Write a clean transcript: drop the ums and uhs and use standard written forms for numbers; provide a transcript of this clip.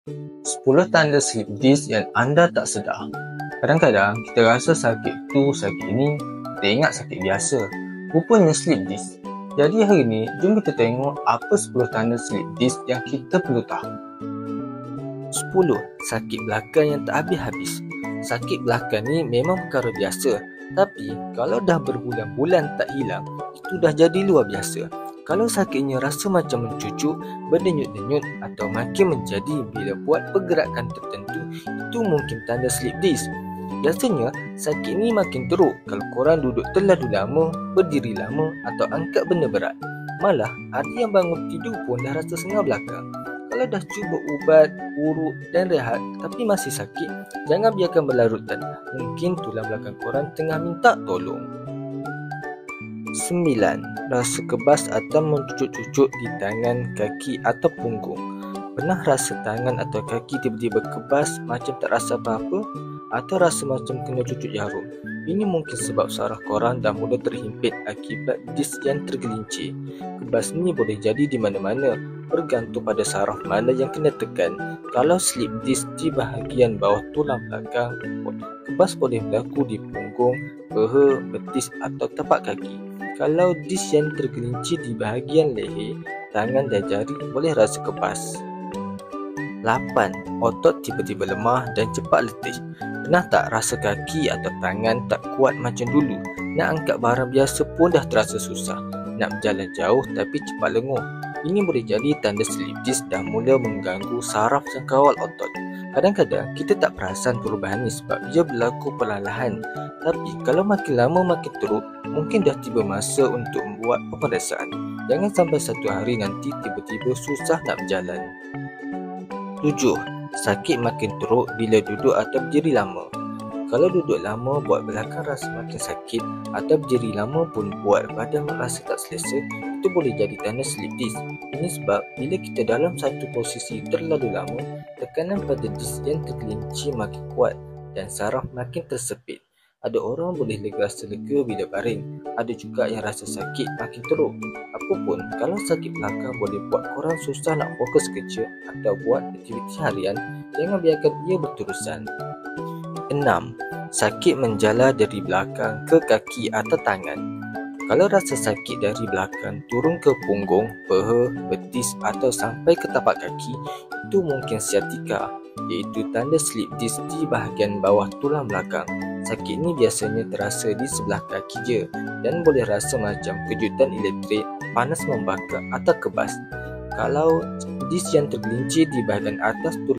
10 tanda slip disc yang anda tak sedar. Kadang-kadang kita rasa sakit tu sakit ini, kita ingat sakit biasa. Rupanya slip disc. Jadi hari ni, jom kita tengok apa 10 tanda slip disc yang kita perlu tahu. 10. Sakit belakang yang tak habis-habis. Sakit belakang ni memang perkara biasa, tapi kalau dah berbulan-bulan tak hilang, itu dah jadi luar biasa. Kalau sakitnya rasa macam mencucuk, berdenyut-denyut atau makin menjadi bila buat pergerakan tertentu, itu mungkin tanda slip disc. Biasanya, sakit ni makin teruk kalau korang duduk terlalu lama, berdiri lama atau angkat benda berat. Malah, ada yang bangun tidur pun dah rasa sengal belakang. Kalau dah cuba ubat, urut dan rehat tapi masih sakit, jangan biarkan berlarutan. Mungkin tulang belakang korang tengah minta tolong. 9. Rasa kebas atau mencucuk-cucuk di tangan, kaki atau punggung. Pernah rasa tangan atau kaki tiba-tiba kebas macam tak rasa apa-apa atau rasa macam kena cucuk jarum? Ini mungkin sebab saraf korang dah mula terhimpit akibat disk yang tergelincir. Kebas ni boleh jadi di mana-mana, bergantung pada saraf mana yang kena tekan. Kalau slip disk di bahagian bawah tulang belakang, kebas boleh berlaku di punggung, peha, betis atau tapak kaki. Kalau disk yang tergelincir di bahagian leher, tangan dan jari boleh rasa kebas. 8. Otot tiba-tiba lemah dan cepat letih. Pernah tak rasa kaki atau tangan tak kuat macam dulu? Nak angkat barang biasa pun dah terasa susah. Nak berjalan jauh tapi cepat lenguh. Ini boleh jadi tanda slip disc dah mula mengganggu saraf dan kawal otot. Kadang-kadang kita tak perasan perubahan ni sebab ia berlaku perlahan. Tapi kalau makin lama makin teruk, mungkin dah tiba masa untuk membuat pemeriksaan. Jangan sampai satu hari nanti tiba-tiba susah nak berjalan. 7. Sakit makin teruk bila duduk atau berdiri lama. Kalau duduk lama buat belakang rasa makin sakit atau berdiri lama pun buat badan rasa tak selesa, itu boleh jadi tanda slip disc. Ini sebab bila kita dalam satu posisi terlalu lama, tekanan pada disc yang tergelincir makin kuat dan saraf makin tersepit. Ada orang boleh rasa lega bila baring, ada juga yang rasa sakit makin teruk. Apapun, kalau sakit belakang boleh buat korang susah nak fokus kerja atau buat aktiviti harian, jangan biarkan ia berterusan. 6. Sakit menjala dari belakang ke kaki atau tangan. Kalau rasa sakit dari belakang turun ke punggung, peha, betis atau sampai ke tapak kaki, itu mungkin sciatica, iaitu tanda slip disc di bahagian bawah tulang belakang. Sakit ni biasanya terasa di sebelah kaki je dan boleh rasa macam kejutan elektrik, panas membakar atau kebas. Kalau disc yang tergelincir di bahagian atas tulang